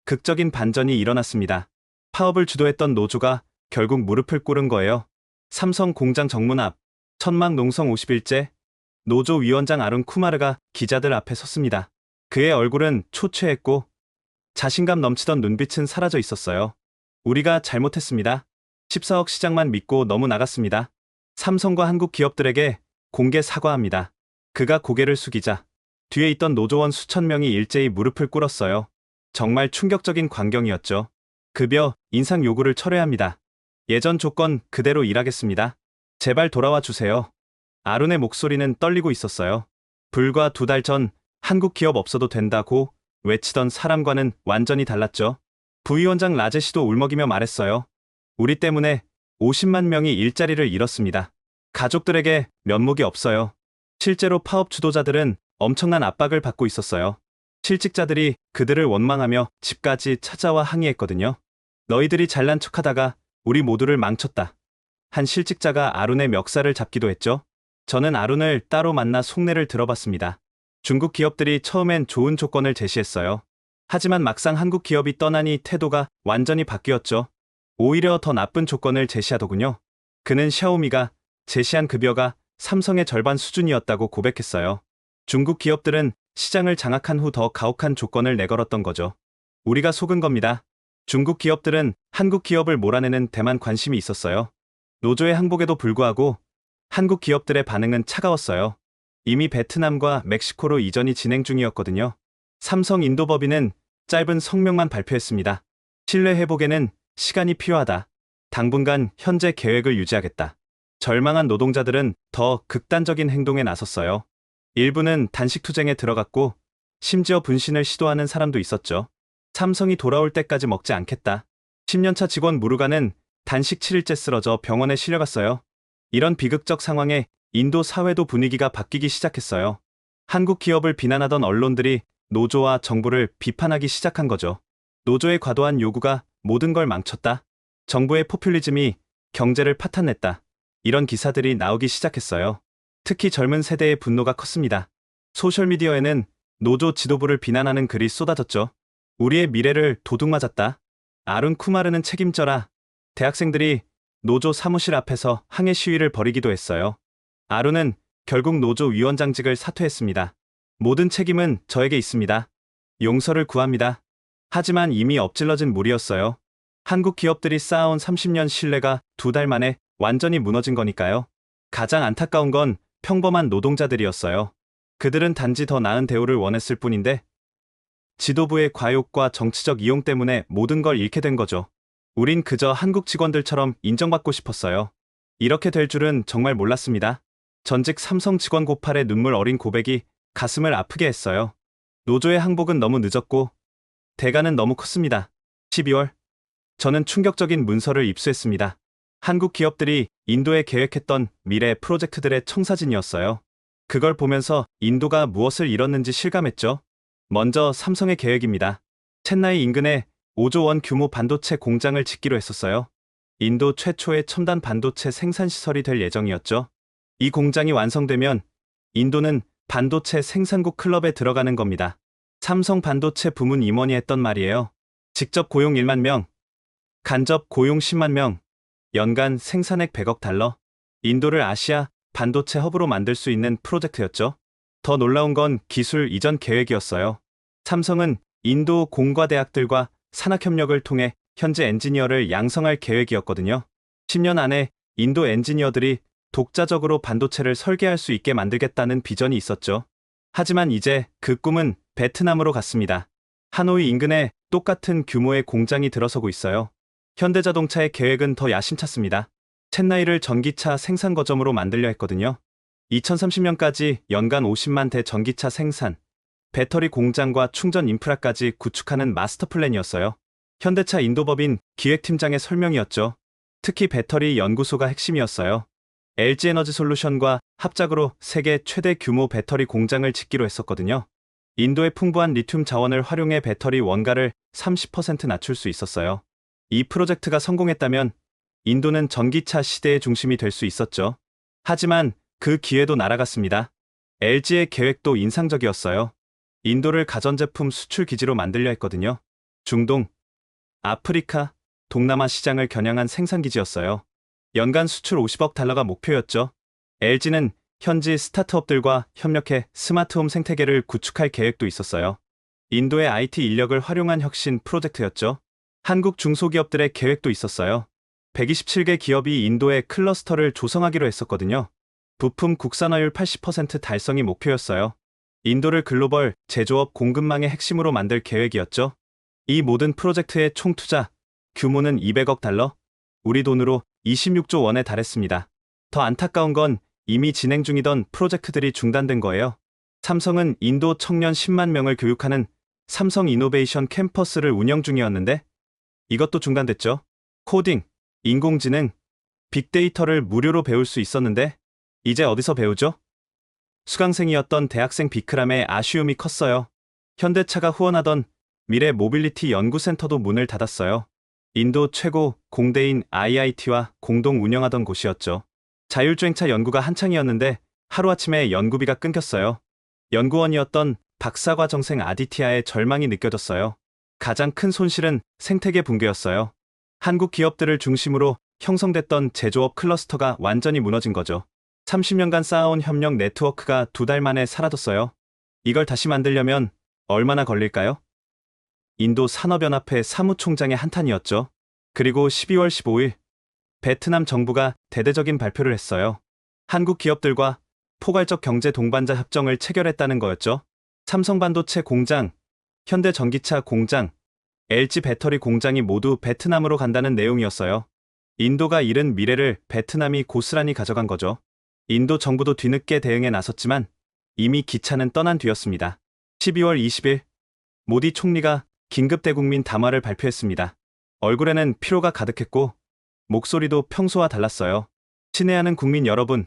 극적인 반전이 일어났습니다. 파업을 주도했던 노조가 결국 무릎을 꿇은 거예요. 삼성 공장 정문 앞 천막 농성 50일째 노조 위원장 아룬 쿠마르가 기자들 앞에 섰습니다. 그의 얼굴은 초췌했고 자신감 넘치던 눈빛은 사라져 있었어요. 우리가 잘못했습니다. 14억 시장만 믿고 너무 나갔습니다. 삼성과 한국 기업들에게 공개 사과합니다. 그가 고개를 숙이자 뒤에 있던 노조원 수천 명이 일제히 무릎을 꿇었어요. 정말 충격적인 광경이었죠. 급여, 인상 요구를 철회합니다. 예전 조건 그대로 일하겠습니다. 제발 돌아와 주세요. 아룬의 목소리는 떨리고 있었어요. 불과 2달 전 한국 기업 없어도 된다고 외치던 사람과는 완전히 달랐죠. 부위원장 라제 씨도 울먹이며 말했어요. 우리 때문에 50만 명이 일자리를 잃었습니다. 가족들에게 면목이 없어요. 실제로 파업 주도자들은 엄청난 압박을 받고 있었어요. 실직자들이 그들을 원망하며 집까지 찾아와 항의했거든요. 너희들이 잘난 척하다가 우리 모두를 망쳤다. 한 실직자가 아룬의 멱살을 잡기도 했죠. 저는 아룬을 따로 만나 속내를 들어봤습니다. 중국 기업들이 처음엔 좋은 조건을 제시했어요. 하지만 막상 한국 기업이 떠나니 태도가 완전히 바뀌었죠. 오히려 더 나쁜 조건을 제시하더군요. 그는 샤오미가 제시한 급여가 삼성의 절반 수준이었다고 고백했어요. 중국 기업들은 시장을 장악한 후 더 가혹한 조건을 내걸었던 거죠. 우리가 속은 겁니다. 중국 기업들은 한국 기업을 몰아내는 데만 관심이 있었어요. 노조의 항복에도 불구하고 한국 기업들의 반응은 차가웠어요. 이미 베트남과 멕시코로 이전이 진행 중이었거든요. 삼성 인도법인은 짧은 성명만 발표했습니다. 신뢰 회복에는 시간이 필요하다. 당분간 현재 계획을 유지하겠다. 절망한 노동자들은 더 극단적인 행동에 나섰어요. 일부는 단식 투쟁에 들어갔고 심지어 분신을 시도하는 사람도 있었죠. 삼성이 돌아올 때까지 먹지 않겠다. 10년차 직원 무르가는 단식 7일째 쓰러져 병원에 실려갔어요. 이런 비극적 상황에 인도 사회도 분위기가 바뀌기 시작했어요. 한국 기업을 비난하던 언론들이 노조와 정부를 비판하기 시작한 거죠. 노조의 과도한 요구가 모든 걸 망쳤다. 정부의 포퓰리즘이 경제를 파탄냈다. 이런 기사들이 나오기 시작했어요. 특히 젊은 세대의 분노가 컸습니다. 소셜미디어에는 노조 지도부를 비난하는 글이 쏟아졌죠. 우리의 미래를 도둑맞았다. 아룬 쿠마르는 책임져라. 대학생들이 노조 사무실 앞에서 항해 시위를 벌이기도 했어요. 아룬은 결국 노조 위원장직을 사퇴했습니다. 모든 책임은 저에게 있습니다. 용서를 구합니다. 하지만 이미 엎질러진 물이었어요. 한국 기업들이 쌓아온 30년 신뢰가 2달 만에 완전히 무너진 거니까요. 가장 안타까운 건 평범한 노동자들이었어요. 그들은 단지 더 나은 대우를 원했을 뿐인데 지도부의 과욕과 정치적 이용 때문에 모든 걸 잃게 된 거죠. 우린 그저 한국 직원들처럼 인정받고 싶었어요. 이렇게 될 줄은 정말 몰랐습니다. 전직 삼성 직원 고팔의 눈물 어린 고백이 가슴을 아프게 했어요. 노조의 항복은 너무 늦었고 대가는 너무 컸습니다. 12월, 저는 충격적인 문서를 입수했습니다. 한국 기업들이 인도에 계획했던 미래 프로젝트들의 청사진이었어요. 그걸 보면서 인도가 무엇을 잃었는지 실감했죠. 먼저 삼성의 계획입니다. 첸나이 인근에 5조 원 규모 반도체 공장을 짓기로 했었어요. 인도 최초의 첨단 반도체 생산시설이 될 예정이었죠. 이 공장이 완성되면 인도는 반도체 생산국 클럽에 들어가는 겁니다. 삼성 반도체 부문 임원이 했던 말이에요. 직접 고용 1만 명, 간접 고용 10만 명, 연간 생산액 100억 달러. 인도를 아시아 반도체 허브로 만들 수 있는 프로젝트였죠. 더 놀라운 건 기술 이전 계획이었어요. 삼성은 인도 공과대학들과 산학협력을 통해 현재 엔지니어를 양성할 계획이었거든요. 10년 안에 인도 엔지니어들이 독자적으로 반도체를 설계할 수 있게 만들겠다는 비전이 있었죠. 하지만 이제 그 꿈은 베트남으로 갔습니다. 하노이 인근에 똑같은 규모의 공장이 들어서고 있어요. 현대자동차의 계획은 더 야심찼습니다. 첸나이를 전기차 생산 거점으로 만들려 했거든요. 2030년까지 연간 50만 대 전기차 생산, 배터리 공장과 충전 인프라까지 구축하는 마스터 플랜이었어요. 현대차 인도법인 기획팀장의 설명이었죠. 특히 배터리 연구소가 핵심이었어요. LG에너지솔루션과 합작으로 세계 최대 규모 배터리 공장을 짓기로 했었거든요. 인도의 풍부한 리튬 자원을 활용해 배터리 원가를 30% 낮출 수 있었어요. 이 프로젝트가 성공했다면 인도는 전기차 시대의 중심이 될 수 있었죠. 하지만 그 기회도 날아갔습니다. LG의 계획도 인상적이었어요. 인도를 가전제품 수출 기지로 만들려 했거든요. 중동, 아프리카, 동남아 시장을 겨냥한 생산기지였어요. 연간 수출 50억 달러가 목표였죠. LG는 현지 스타트업들과 협력해 스마트홈 생태계를 구축할 계획도 있었어요. 인도의 IT 인력을 활용한 혁신 프로젝트였죠. 한국 중소기업들의 계획도 있었어요. 127개 기업이 인도의 클러스터를 조성하기로 했었거든요. 부품 국산화율 80% 달성이 목표였어요. 인도를 글로벌 제조업 공급망의 핵심으로 만들 계획이었죠. 이 모든 프로젝트의 총 투자 규모는 200억 달러, 우리 돈으로 26조 원에 달했습니다. 더 안타까운 건 이미 진행 중이던 프로젝트들이 중단된 거예요. 삼성은 인도 청년 10만 명을 교육하는 삼성 이노베이션 캠퍼스를 운영 중이었는데 이것도 중단됐죠. 코딩, 인공지능, 빅데이터를 무료로 배울 수 있었는데 이제 어디서 배우죠? 수강생이었던 대학생 비크람의 아쉬움이 컸어요. 현대차가 후원하던 미래 모빌리티 연구센터도 문을 닫았어요. 인도 최고 공대인 IIT와 공동 운영하던 곳이었죠. 자율주행차 연구가 한창이었는데 하루아침에 연구비가 끊겼어요. 연구원이었던 박사과정생 아디티아의 절망이 느껴졌어요. 가장 큰 손실은 생태계 붕괴였어요. 한국 기업들을 중심으로 형성됐던 제조업 클러스터가 완전히 무너진 거죠. 30년간 쌓아온 협력 네트워크가 2달 만에 사라졌어요. 이걸 다시 만들려면 얼마나 걸릴까요? 인도 산업연합회 사무총장의 한탄이었죠. 그리고 12월 15일 베트남 정부가 대대적인 발표를 했어요. 한국 기업들과 포괄적 경제 동반자 협정을 체결했다는 거였죠. 삼성반도체 공장, 현대전기차 공장, LG 배터리 공장이 모두 베트남으로 간다는 내용이었어요. 인도가 잃은 미래를 베트남이 고스란히 가져간 거죠. 인도 정부도 뒤늦게 대응에 나섰지만 이미 기차는 떠난 뒤였습니다. 12월 20일 모디 총리가 긴급 대국민 담화를 발표했습니다. 얼굴에는 피로가 가득했고 목소리도 평소와 달랐어요. 친애하는 국민 여러분,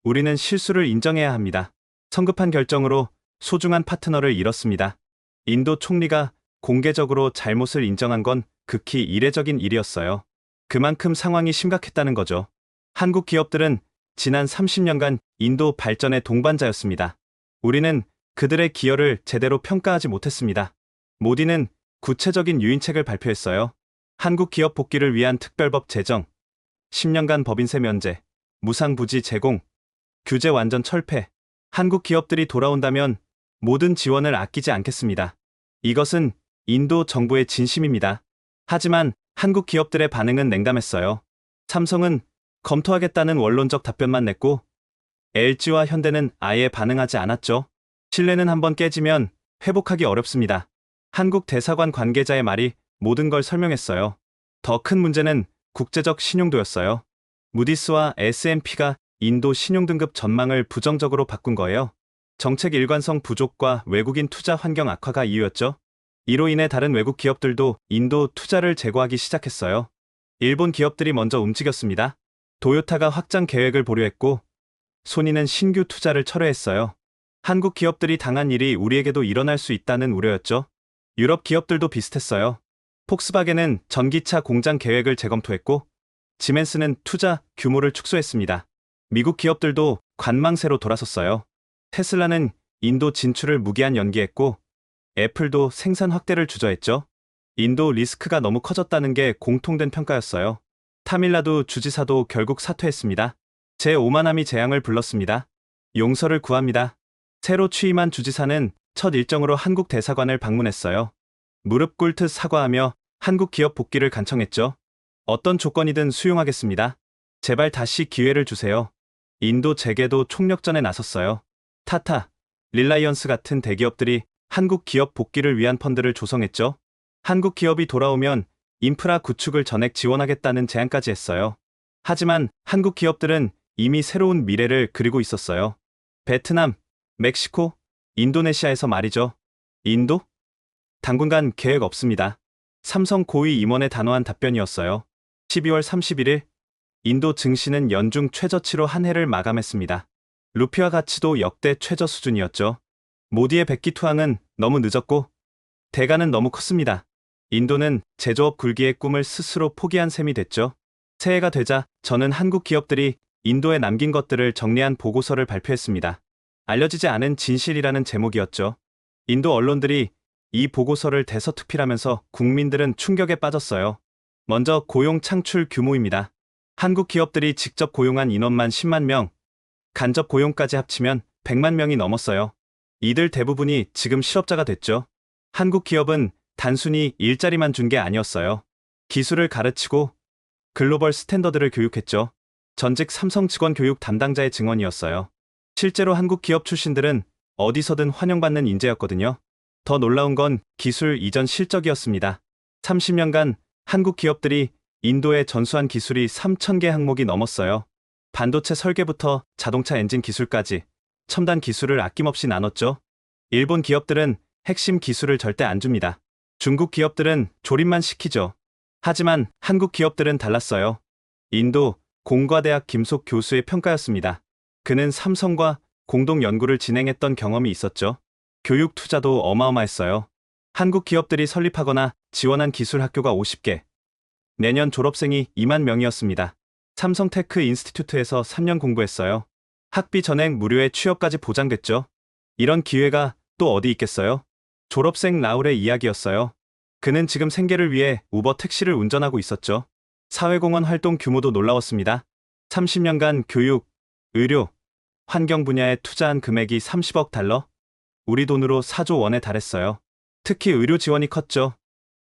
우리는 실수를 인정해야 합니다. 성급한 결정으로 소중한 파트너를 잃었습니다. 인도 총리가 공개적으로 잘못을 인정한 건 극히 이례적인 일이었어요. 그만큼 상황이 심각했다는 거죠. 한국 기업들은 지난 30년간 인도 발전의 동반자였습니다. 우리는 그들의 기여를 제대로 평가하지 못했습니다. 모디는 구체적인 유인책을 발표했어요. 한국 기업 복귀를 위한 특별법 제정, 10년간 법인세 면제, 무상부지 제공, 규제 완전 철폐. 한국 기업들이 돌아온다면 모든 지원을 아끼지 않겠습니다. 이것은 인도 정부의 진심입니다. 하지만 한국 기업들의 반응은 냉담했어요. 삼성은 검토하겠다는 원론적 답변만 냈고 LG와 현대는 아예 반응하지 않았죠. 신뢰는 한번 깨지면 회복하기 어렵습니다. 한국 대사관 관계자의 말이 모든 걸 설명했어요. 더 큰 문제는 국제적 신용도였어요. 무디스와 S&P가 인도 신용등급 전망을 부정적으로 바꾼 거예요. 정책 일관성 부족과 외국인 투자 환경 악화가 이유였죠. 이로 인해 다른 외국 기업들도 인도 투자를 제고하기 시작했어요. 일본 기업들이 먼저 움직였습니다. 도요타가 확장 계획을 보류했고 소니는 신규 투자를 철회했어요. 한국 기업들이 당한 일이 우리에게도 일어날 수 있다는 우려였죠. 유럽 기업들도 비슷했어요. 폭스바겐은 전기차 공장 계획을 재검토했고 지멘스는 투자 규모를 축소했습니다. 미국 기업들도 관망세로 돌아섰어요. 테슬라는 인도 진출을 무기한 연기했고 애플도 생산 확대를 주저했죠. 인도 리스크가 너무 커졌다는 게 공통된 평가였어요. 타밀나두 주지사도 결국 사퇴했습니다. 제5만함이 재앙을 불렀습니다. 용서를 구합니다. 새로 취임한 주지사는 첫 일정으로 한국 대사관을 방문했어요. 무릎 꿇듯 사과하며 한국 기업 복귀를 간청했죠. 어떤 조건이든 수용하겠습니다. 제발 다시 기회를 주세요. 인도 재계도 총력전에 나섰어요. 타타, 릴라이언스 같은 대기업들이 한국 기업 복귀를 위한 펀드를 조성했죠. 한국 기업이 돌아오면 인프라 구축을 전액 지원하겠다는 제안까지 했어요. 하지만 한국 기업들은 이미 새로운 미래를 그리고 있었어요. 베트남, 멕시코, 인도네시아에서 말이죠. 인도? 당분간 계획 없습니다. 삼성 고위 임원의 단호한 답변이었어요. 12월 31일, 인도 증시는 연중 최저치로 한 해를 마감했습니다. 루피아 가치도 역대 최저 수준이었죠. 모디의 백기 투항은 너무 늦었고 대가는 너무 컸습니다. 인도는 제조업 굴기의 꿈을 스스로 포기한 셈이 됐죠. 새해가 되자 저는 한국 기업들이 인도에 남긴 것들을 정리한 보고서를 발표했습니다. 알려지지 않은 진실이라는 제목이었죠. 인도 언론들이 이 보고서를 대서특필하면서 국민들은 충격에 빠졌어요. 먼저 고용 창출 규모입니다. 한국 기업들이 직접 고용한 인원만 10만 명, 간접 고용까지 합치면 100만 명이 넘었어요. 이들 대부분이 지금 실업자가 됐죠. 한국 기업은 단순히 일자리만 준 게 아니었어요. 기술을 가르치고 글로벌 스탠더드를 교육했죠. 전직 삼성 직원 교육 담당자의 증언이었어요. 실제로 한국 기업 출신들은 어디서든 환영받는 인재였거든요. 더 놀라운 건 기술 이전 실적이었습니다. 30년간 한국 기업들이 인도에 전수한 기술이 3,000개 항목이 넘었어요. 반도체 설계부터 자동차 엔진 기술까지 첨단 기술을 아낌없이 나눴죠. 일본 기업들은 핵심 기술을 절대 안 줍니다. 중국 기업들은 조립만 시키죠. 하지만 한국 기업들은 달랐어요. 인도 공과대학 김속 교수의 평가였습니다. 그는 삼성과 공동 연구를 진행했던 경험이 있었죠. 교육 투자도 어마어마했어요. 한국 기업들이 설립하거나 지원한 기술 학교가 50개. 내년 졸업생이 2만 명이었습니다. 삼성테크 인스티튜트에서 3년 공부했어요. 학비 전액 무료에 취업까지 보장됐죠. 이런 기회가 또 어디 있겠어요? 졸업생 라울의 이야기였어요. 그는 지금 생계를 위해 우버 택시를 운전하고 있었죠. 사회공헌 활동 규모도 놀라웠습니다. 30년간 교육, 의료, 환경 분야에 투자한 금액이 30억 달러? 우리 돈으로 4조 원에 달했어요. 특히 의료 지원이 컸죠.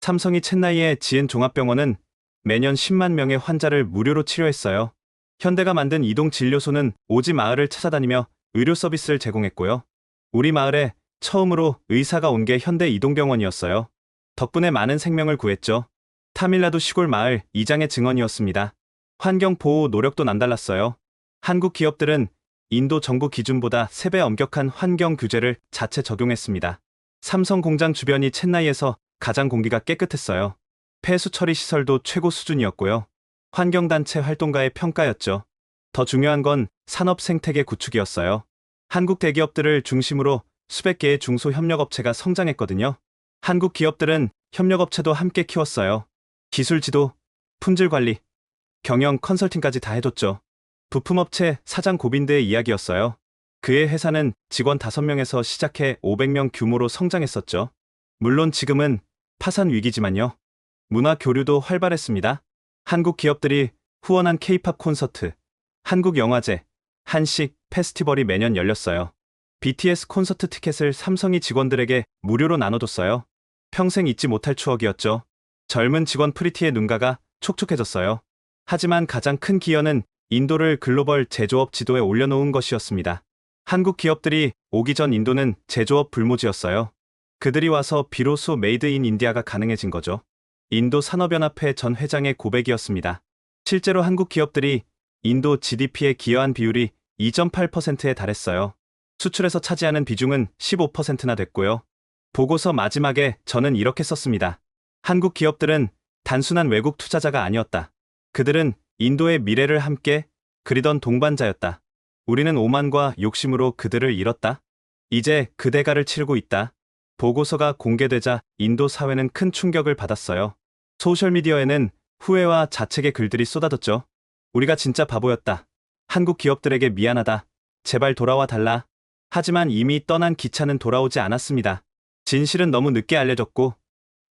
삼성이 챈나이에 지은 종합병원은 매년 10만 명의 환자를 무료로 치료했어요. 현대가 만든 이동진료소는 오지 마을을 찾아다니며 의료 서비스를 제공했고요. 우리 마을에 처음으로 의사가 온 게 현대 이동병원이었어요. 덕분에 많은 생명을 구했죠. 타밀나두 시골 마을 이장의 증언이었습니다. 환경보호 노력도 남달랐어요. 한국 기업들은 인도 정부 기준보다 3배 엄격한 환경 규제를 자체 적용했습니다. 삼성 공장 주변이 챈나이에서 가장 공기가 깨끗했어요. 폐수 처리 시설도 최고 수준이었고요. 환경단체 활동가의 평가였죠. 더 중요한 건 산업 생태계 구축이었어요. 한국 대기업들을 중심으로 수백 개의 중소협력업체가 성장했거든요. 한국 기업들은 협력업체도 함께 키웠어요. 기술 지도, 품질 관리, 경영 컨설팅까지 다 해줬죠. 부품업체 사장 고빈드의 이야기였어요. 그의 회사는 직원 5명에서 시작해 500명 규모로 성장했었죠. 물론 지금은 파산 위기지만요. 문화 교류도 활발했습니다. 한국 기업들이 후원한 K-팝 콘서트, 한국 영화제, 한식 페스티벌이 매년 열렸어요. BTS 콘서트 티켓을 삼성이 직원들에게 무료로 나눠줬어요. 평생 잊지 못할 추억이었죠. 젊은 직원 프리티의 눈가가 촉촉해졌어요. 하지만 가장 큰 기여는 인도를 글로벌 제조업 지도에 올려놓은 것이었습니다. 한국 기업들이 오기 전 인도는 제조업 불모지였어요. 그들이 와서 비로소 메이드 인 인디아가 가능해진 거죠. 인도 산업연합회 전 회장의 고백이었습니다. 실제로 한국 기업들이 인도 GDP에 기여한 비율이 2.8%에 달했어요. 수출에서 차지하는 비중은 15%나 됐고요. 보고서 마지막에 저는 이렇게 썼습니다. 한국 기업들은 단순한 외국 투자자가 아니었다. 그들은 인도의 미래를 함께 그리던 동반자였다. 우리는 오만과 욕심으로 그들을 잃었다. 이제 그 대가를 치르고 있다. 보고서가 공개되자 인도 사회는 큰 충격을 받았어요. 소셜미디어에는 후회와 자책의 글들이 쏟아졌죠. 우리가 진짜 바보였다. 한국 기업들에게 미안하다. 제발 돌아와 달라. 하지만 이미 떠난 기차는 돌아오지 않았습니다. 진실은 너무 늦게 알려졌고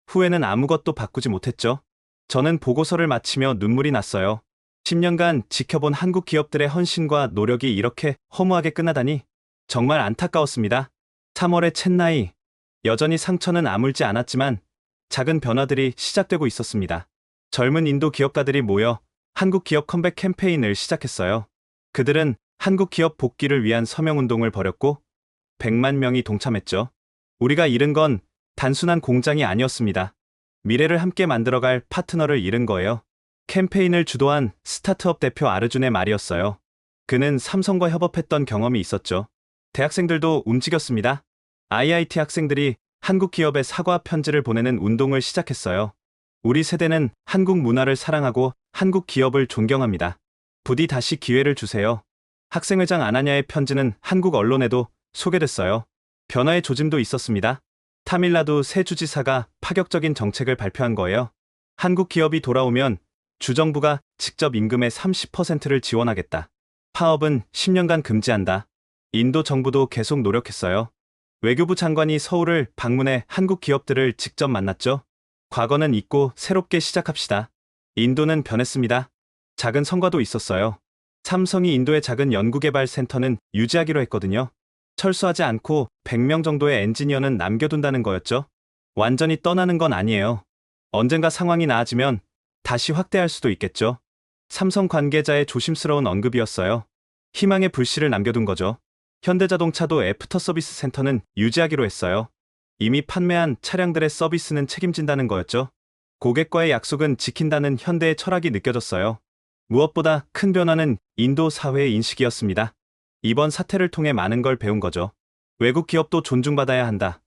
후회는 아무것도 바꾸지 못했죠. 저는 보고서를 마치며 눈물이 났어요. 10년간 지켜본 한국 기업들의 헌신과 노력이 이렇게 허무하게 끝나다니 정말 안타까웠습니다. 3월의 챗나이. 여전히 상처는 아물지 않았지만 작은 변화들이 시작되고 있었습니다. 젊은 인도 기업가들이 모여 한국 기업 컴백 캠페인을 시작했어요. 그들은 한국 기업 복귀를 위한 서명운동을 벌였고 100만 명이 동참했죠. 우리가 잃은 건 단순한 공장이 아니었습니다. 미래를 함께 만들어갈 파트너를 잃은 거예요. 캠페인을 주도한 스타트업 대표 아르준의 말이었어요. 그는 삼성과 협업했던 경험이 있었죠. 대학생들도 움직였습니다. IIT 학생들이 한국 기업에 사과 편지를 보내는 운동을 시작했어요. 우리 세대는 한국 문화를 사랑하고 한국 기업을 존경합니다. 부디 다시 기회를 주세요. 학생회장 아나냐의 편지는 한국 언론에도 소개됐어요. 변화의 조짐도 있었습니다. 타밀나두 새 주지사가 파격적인 정책을 발표한 거예요. 한국 기업이 돌아오면 주정부가 직접 임금의 30%를 지원하겠다. 파업은 10년간 금지한다. 인도 정부도 계속 노력했어요. 외교부 장관이 서울을 방문해 한국 기업들을 직접 만났죠. 과거는 잊고 새롭게 시작합시다. 인도는 변했습니다. 작은 성과도 있었어요. 삼성이 인도의 작은 연구개발센터는 유지하기로 했거든요. 철수하지 않고 100명 정도의 엔지니어는 남겨둔다는 거였죠. 완전히 떠나는 건 아니에요. 언젠가 상황이 나아지면 다시 확대할 수도 있겠죠. 삼성 관계자의 조심스러운 언급이었어요. 희망의 불씨를 남겨둔 거죠. 현대자동차도 애프터 서비스 센터는 유지하기로 했어요. 이미 판매한 차량들의 서비스는 책임진다는 거였죠. 고객과의 약속은 지킨다는 현대의 철학이 느껴졌어요. 무엇보다 큰 변화는 인도 사회의 인식이었습니다. 이번 사태를 통해 많은 걸 배운 거죠. 외국 기업도 존중받아야 한다.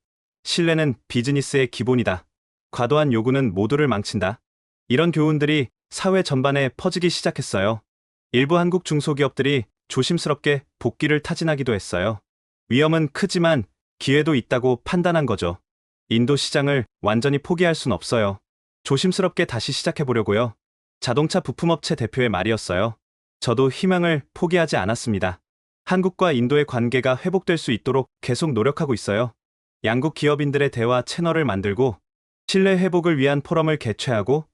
신뢰는 비즈니스의 기본이다. 과도한 요구는 모두를 망친다. 이런 교훈들이 사회 전반에 퍼지기 시작했어요. 일부 한국 중소기업들이 조심스럽게 복귀를 타진하기도 했어요. 위험은 크지만 기회도 있다고 판단한 거죠. 인도 시장을 완전히 포기할 순 없어요. 조심스럽게 다시 시작해보려고요. 자동차 부품업체 대표의 말이었어요. 저도 희망을 포기하지 않았습니다. 한국과 인도의 관계가 회복될 수 있도록 계속 노력하고 있어요. 양국 기업인들의 대화 채널을 만들고 신뢰 회복을 위한 포럼을 개최하고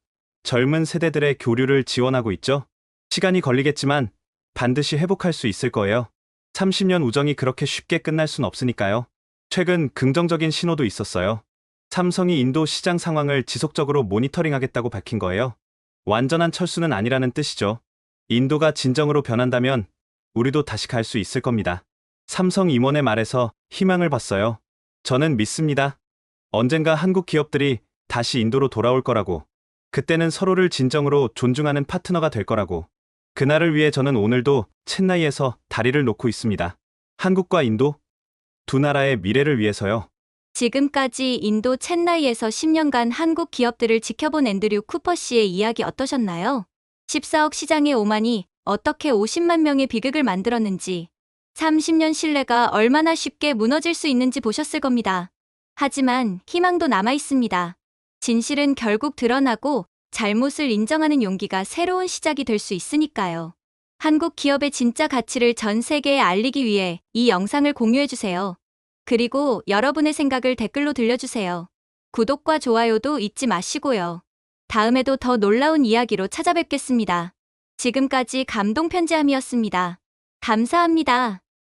젊은 세대들의 교류를 지원하고 있죠. 시간이 걸리겠지만 반드시 회복할 수 있을 거예요. 30년 우정이 그렇게 쉽게 끝날 순 없으니까요. 최근 긍정적인 신호도 있었어요. 삼성이 인도 시장 상황을 지속적으로 모니터링하겠다고 밝힌 거예요. 완전한 철수는 아니라는 뜻이죠. 인도가 진정으로 변한다면 우리도 다시 갈 수 있을 겁니다. 삼성 임원의 말에서 희망을 봤어요. 저는 믿습니다. 언젠가 한국 기업들이 다시 인도로 돌아올 거라고. 그때는 서로를 진정으로 존중하는 파트너가 될 거라고. 그날을 위해 저는 오늘도 챗나이에서 다리를 놓고 있습니다. 한국과 인도, 두 나라의 미래를 위해서요. 지금까지 인도 챗나이에서 10년간 한국 기업들을 지켜본 앤드류 쿠퍼 씨의 이야기 어떠셨나요? 14억 시장의 오만이 어떻게 50만 명의 비극을 만들었는지, 30년 신뢰가 얼마나 쉽게 무너질 수 있는지 보셨을 겁니다. 하지만 희망도 남아 있습니다. 진실은 결국 드러나고 잘못을 인정하는 용기가 새로운 시작이 될 수 있으니까요. 한국 기업의 진짜 가치를 전 세계에 알리기 위해 이 영상을 공유해주세요. 그리고 여러분의 생각을 댓글로 들려주세요. 구독과 좋아요도 잊지 마시고요. 다음에도 더 놀라운 이야기로 찾아뵙겠습니다. 지금까지 감동편지함이었습니다. 감사합니다.